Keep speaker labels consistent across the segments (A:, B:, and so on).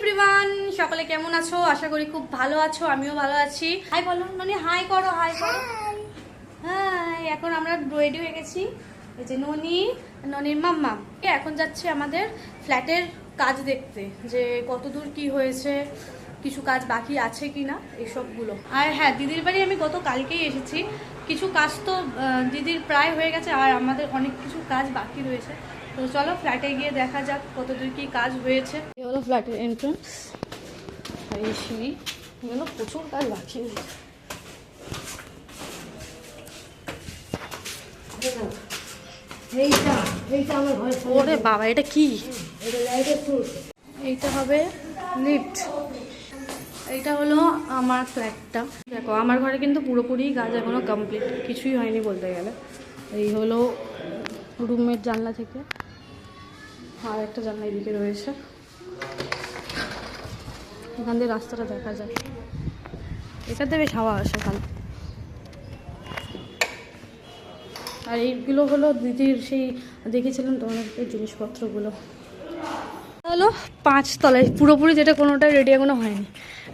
A: Everyone, সকলে কেমন আছো? আশা করি খুব ভালো আছো, আমিও ভালো আছি। হাই বলো ননি, হাই করো, হাই করো। হাই। এখন আমরা রেডি হয়ে গেছি। এই যে ননির মাম্মা এখন যাচ্ছে আমাদের ফ্ল্যাটের কাজ দেখতে, যে কতদূর কি হয়েছে, কিছু কাজ বাকি আছে কিনা এসবগুলো। আর হ্যাঁ, দিদির বাড়ি আমি গত কালকেই এসেছি। কিছু কাজ তো দিদির প্রায় হয়ে গেছে, আর আমাদের অনেক কিছু কাজ বাকি রয়েছে। তো চলো ফ্ল্যাটে গিয়ে দেখা যাক কতদূর কি কাজ হয়েছে। এই হলো ফ্ল্যাটের এন্ট্রান্স, আর এই সিঁড়ি, এগুলো প্রচুর কাজ বাকি রয়েছে। ওরে বাবা, এটা কি? এইটা হবে লিফট। এইটা হলো আমার ফ্ল্যাটটা। দেখো, আমার ঘরে কিন্তু পুরোপুরি কাজ এখনো কমপ্লিট কিছুই হয়নি বলতে গেলে। এই হলো রুমের জানলা থেকে, আর একটা জানলা এদিকে রয়েছে। এখান দিয়ে রাস্তাটা দেখা যায়, এখানে বেশ হাওয়া আসে ভালো। আর এইগুলো হলো দিদির সেই দেখেছিলাম তোমাদের জিনিসপত্রগুলো। হলো 5 তলায় পুরোপুরি, যেটা কোনোটা রেডি এখনো হয়নি।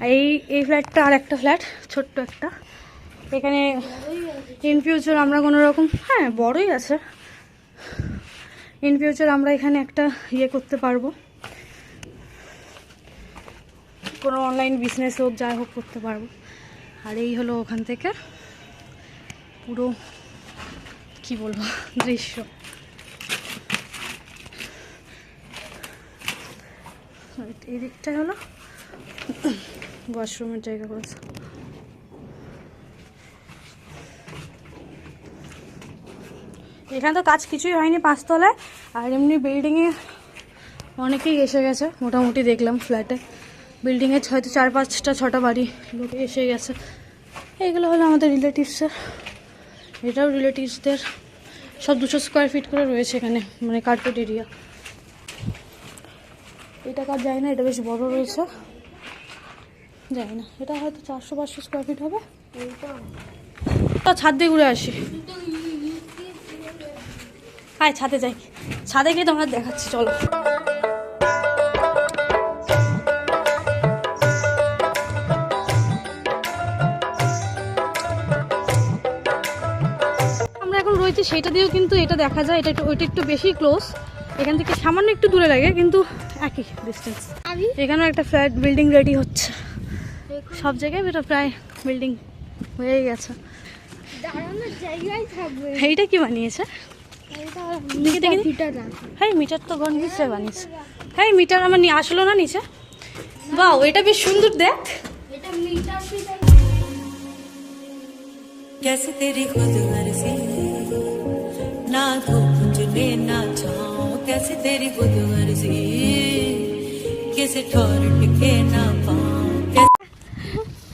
A: আর এই ফ্ল্যাটটা আর একটা ফ্ল্যাট, ছোট্ট একটা। এখানে ইন ফিউচার আমরা কোনো রকম, হ্যাঁ বড়ই আছে, ইন ফিউচার আমরা এখানে একটা ইয়ে করতে পারবো, কোনো অনলাইন বিজনেস হোক যাই হোক করতে পারবো। আর এই হলো ওখান থেকে পুরো কি বলবো দৃশ্য। এই দিকটা হলো ওয়াশরুমের জায়গা করেছে। এখানে তো কাজ কিছুই হয়নি 5 তলায়। আর এমনি বিল্ডিংয়ে অনেকেই এসে গেছে মোটামুটি, দেখলাম ফ্ল্যাটে বিল্ডিংয়ে হয়তো 4, 5টা 6টা বাড়ি লোকে এসে গেছে। এইগুলো হলো আমাদের রিলেটিভসের, এটাও রিলেটিভসদের। সব 200 স্কোয়ার ফিট করে রয়েছে এখানে, মানে কার্পেট এরিয়া। এটা কাজ যায় না, এটা বেশ বড় রয়েছে, যায় না। এটা হয়তো 400-500 স্কোয়ার ফিট হবে। তো ছাদ দিয়ে ঘুরে আসি, হাই ছাদে যাই, ছাদে গিয়ে তোমরা দেখাচ্ছি চলো। আমরা এখন রয়েছি সেইটা দিয়েও কিন্তু এটা দেখা যায়, এটা একটু ওইটা একটু বেশি ক্লোজ, এখান থেকে সামান্য একটু দূরে লাগে কিন্তু একই ডিস্টেন্স। এখানেও একটা ফ্ল্যাট বিল্ডিং রেডি হচ্ছে, সব জায়গায় এটা প্রায় বিল্ডিং হয়ে গেছে। এইটা কি বানিয়েছে? হ্যাঁ মিটার তো ঘর নিচে বানিয়েছে। হ্যাঁ মিটার আমার আসলো না নিচে। বাহ, এটা বেশ সুন্দর, দেখ। कैसे तेरी खुद मर्जी ना धूप चुने ना छाओ, कैसे तेरी खुद मर्जी कैसे ठोर टिके ना पाओ।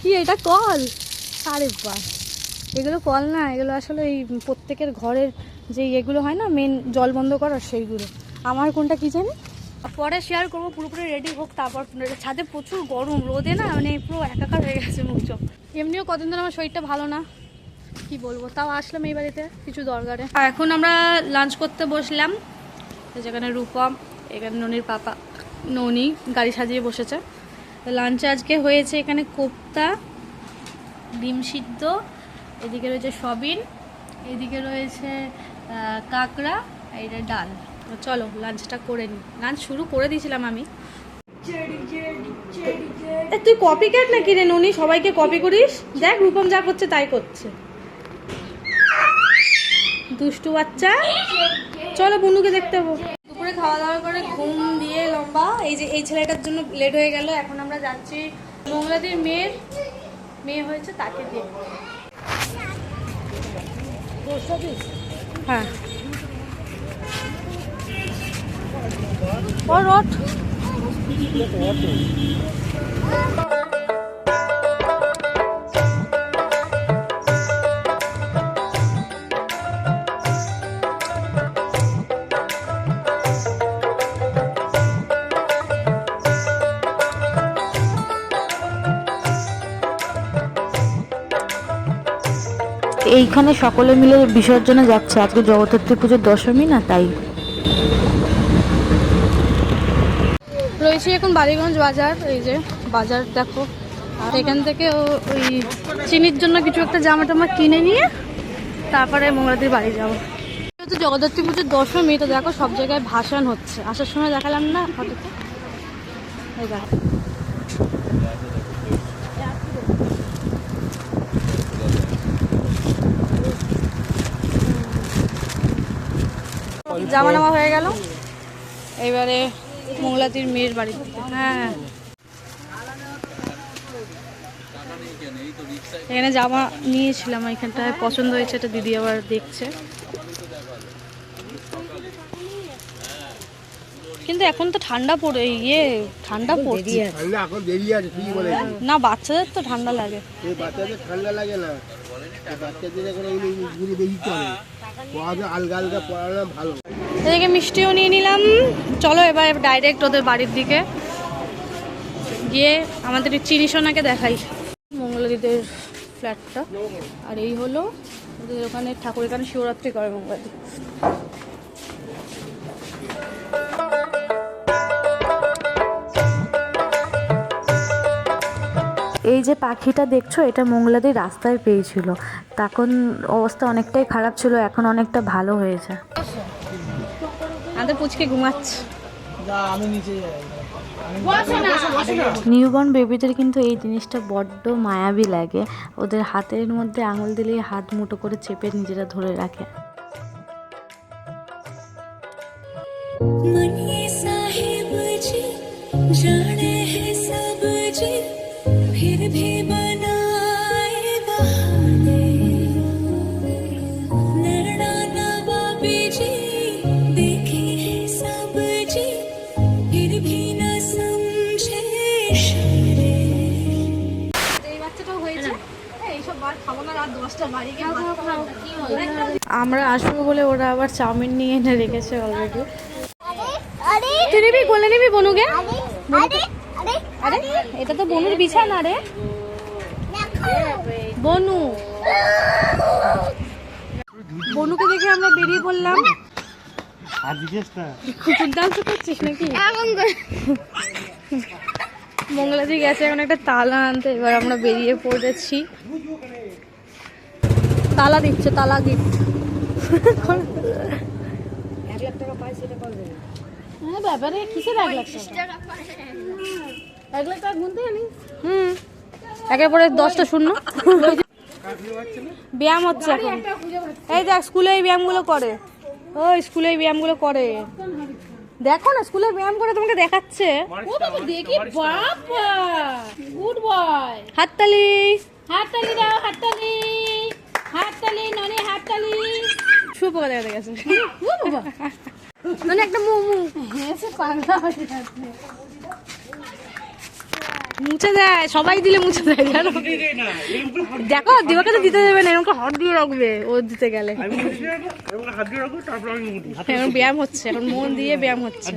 A: কি এটা কল? আরে বাহ, এগুলো কল না, এগুলো আসলে এই প্রত্যেকের ঘরের যে এগুলো হয় না মেন জল বন্ধ করার, সেইগুলো। আমার কোনটা কি জানি, পরে শেয়ার করবো। পুরোপুরি রেডি হোক তারপর। ছাদে প্রচুর গরম, রোদে না মানে পুরো একাকার হয়ে গেছে মুখ চোখ। এমনিও কদিন ধরে আমার শরীরটা ভালো না, কি বলবো, তাও আসলাম এই বাড়িতে কিছু দরকারে। আর এখন আমরা লাঞ্চ করতে বসলাম, যেখানে রূপম, এখানে ননির পাপা, ননি গাড়ি সাজিয়ে বসেছে। লাঞ্চে আজকে হয়েছে এখানে কোপ্তা, ডিম সিদ্ধ, এদিকে রয়েছে সবিন, এদিকে রয়েছে কাঁকড়া, এইটা ডাল। তো চলো লাঞ্চটা করে নিই। লাঞ্চ শুরু করে দিয়েছিলাম আমি। তুই কপি ক্যাট নাকি রে ননি? সবাইকে কপি করিস? দেখ রূপম যা করছে তাই করছে, দুষ্টু বাচ্চা। চলো বন্ধুকে দেখতে হবো। দুপুরে খাওয়া দাওয়া করে ঘুম দিয়ে লম্বা, এই যে এই ছেলেটার জন্য লেট হয়ে গেল। এখন আমরা যাচ্ছি মঙ্গলাদির মেয়ে হয়েছে তাকে দিয়ে। হ্যাঁ রট
B: এইখানে সকলে মিলে বিসর্জনে যাচ্ছে। আজকে জগদ্ধাত্রী পুজোর দশমী না, তাই
C: রয়েছে এখন বালিগঞ্জ বাজার। এই যে বাজার দেখো, আর এখান থেকে ওই চিনির জন্য কিছু একটা জামা টামা কিনে নিয়ে তারপরে মঙ্গলাদির বাড়ি যাবো। হচ্ছে জগদ্ধাত্রী পুজোর দশমী, তো দেখো সব জায়গায় ভাসান হচ্ছে। আসার সময় দেখালাম না ফটোতে, এই দেখো। জামা নামা হয়ে গেল, এইবারে মঙ্গলাদির মেয়ের বাড়ি। হ্যাঁ, এখানে জামা নিয়েছিলাম, এখানটায় পছন্দ হয়েছে, এটা দিদি আবার দেখছে। কিন্তু এখন তো ঠান্ডা পড়ে ঠান্ডা পড়ছে না, বাচ্চাদের তো ঠান্ডা লাগে।
D: বাচ্চাদের ঠান্ডা লাগে না, বাচ্চাদের এখন এইগুলো বেশি চলে, আলগা আলগা পড়ানো ভালো।
C: এদিকে মিষ্টিও নিয়ে নিলাম। চলো এবার ডাইরেক্ট ওদের বাড়ির দিকে গিয়ে আমাদের চিনি সোনাকে দেখাই, মঙ্গলাদিদের ফ্ল্যাটটা। আর এই হলো ওদের ওখানে ঠাকুর, এখানে শিবরাত্রি করে মঙ্গলাদি।
B: এই যে পাখিটা দেখছো, এটা মঙ্গলাদি রাস্তায় পেয়েছিল, তখন অবস্থা অনেকটাই খারাপ ছিল, এখন অনেকটা ভালো হয়েছে।
C: আমাদের পুচকে ঘুমাচ্ছে।
B: নিউবর্ন বেবিদের কিন্তু এই জিনিসটা বড্ড মায়াবী লাগে, ওদের হাতের মধ্যে আঙুল দিলেই হাত মুঠো করে চেপে নিজেরা ধরে রাখে।
C: আমরা আসবো বলে ওরা আবার চাউমিন নিয়ে এনে রেখেছে অলরেডি। তুই নিবি, কোলে নিবি বনুকে? আরে এটা তো বনুর বিছানা রে, বনু। বনুকে দেখে আমরা বেরিয়ে পড়লাম। কুকুর ডান্স করছিস নাকি? মঙ্গলাদি গেছে এখন একটা তালা আনতে, এবার আমরা বেরিয়ে পড়েছি। তালা দিচ্ছে, তালা গিফট। 1 লাখ টাকা পাই, সেটা করবে না। হ্যাঁ ব্যাপারে কিসের 1 লাখ টাকা? 1 লাখ টাকা গুনতে জানি। একের পরে 10টা শূন্য। ব্যায়াম হচ্ছে এখন। এই দেখ, স্কুলে এই ব্যায়ামগুলো করে, ওই স্কুলে এই ব্যায়ামগুলো করে, দেখো না স্কুলে ব্যায়াম করে তোমাকে দেখাচ্ছে। দেখি বাবা, গুড বয়। হাততালি, হাততালি দাও, হাততালি, হাততালি ননি, হাততালি। শুয়োপোকা দেখা গেছে। ননি একটা মুছে দেয়, সবাই দিলে মুছে দেয় জানো। দেখো দিবাকে তো দিতে দেবে না, এরকম হাত দিয়ে রাখবে ও দিতে গেলে। এখন ব্যায়াম হচ্ছে, এখন মন দিয়ে ব্যায়াম হচ্ছে।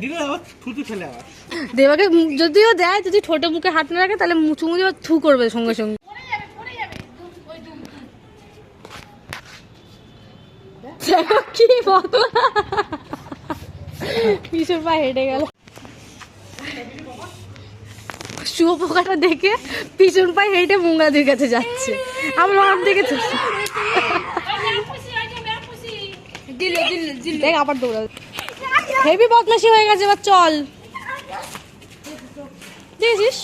C: দেবাকে যদিও দেয়, যদি ঠোঁটে মুখে হাত না রাখে তাহলে চুমু দিয়ে থু করবে সঙ্গে সঙ্গে। কি বলো, পিছন পা হেঁটে গেল। শুয়োপোকাটা দেখে পিছন পায়ে হেঁটে মঙ্গলাদির কাছে যাচ্ছে। আমরা ওর দিকে দেখ আবার দৌড়া, হেভি বদমাশি হয়ে গেছে। এবার চল, দেখছিস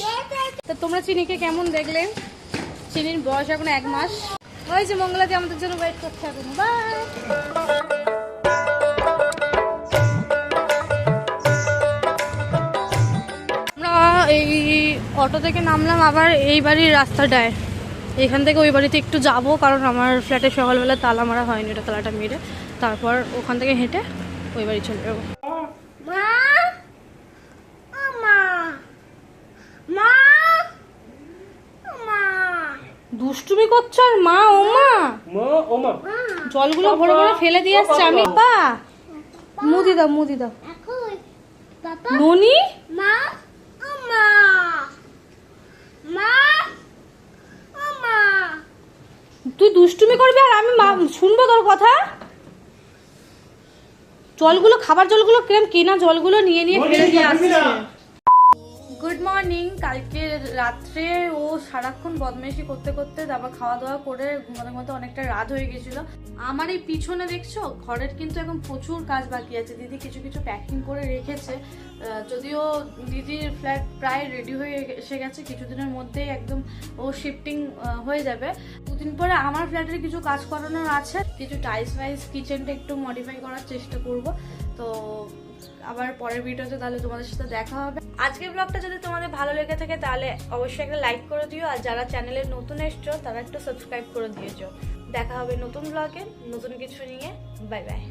C: তা তোমরা চিনিকে কেমন দেখলে? চিনির বয়স এখন 1 মাস হয়েছে। মঙ্গলাদি আমাদের জন্য ওয়েট করতে হবে। বাই। এই অটো থেকে নামলাম আবার এই বাড়ির রাস্তাটায়, এখান থেকে ওই বাড়িতে একটু যাব, কারণ আমার ফ্ল্যাটে সকালবেলা তালা মারা হয়নি, এটা তালাটা মেরে তারপর ওখান থেকে হেঁটে ওই বাড়ি চলে যাবো। দুষ্টুমি করছো আর মা ও মা জলগুলো ভরে ভরে ফেলে দিয়ে আসছে। আমি পা মুদি দাও, মুদি দাও ননি। তুই দুষ্টুমি করবি আর আমি শুনবো তোর কথা? জলগুলো, খাবার জলগুলো কিরম কেনা জলগুলো নিয়ে নিয়ে ফেলে দিয়ে আসছে। মর্নিং। কালকে রাত্রে ও সারাক্ষণ বদমাইশি করতে করতে তারপর খাওয়া দাওয়া করে ঘুমাতে অনেকটা রাত হয়ে গেছিল। আমার এই পিছনে দেখছো ঘরের কিন্তু এখন প্রচুর কাজ বাকি আছে। দিদি কিছু কিছু প্যাকিং করে রেখেছে, যদিও দিদির ফ্ল্যাট প্রায় রেডি হয়ে এসে গেছে, কিছুদিনের মধ্যেই একদম ও শিফটিং হয়ে যাবে। দুদিন পরে আমার ফ্ল্যাটের কিছু কাজ করানোর আছে, কিছু টাইলস ফাইলস কিচেনটা একটু মডিফাই করার চেষ্টা করব। তো আবার পরের ভিডিওতে তাহলে তোমাদের সাথে দেখা হবে। আজকের ব্লগটা যদি তোমাদের ভালো লেগে থাকে তাহলে অবশ্যই একটা লাইক করে দিও, আর যারা চ্যানেলে নতুন এসছো তারা একটু সাবস্ক্রাইব করে দিয়েছো। দেখা হবে নতুন ব্লগে নতুন কিছু নিয়ে। Bye bye.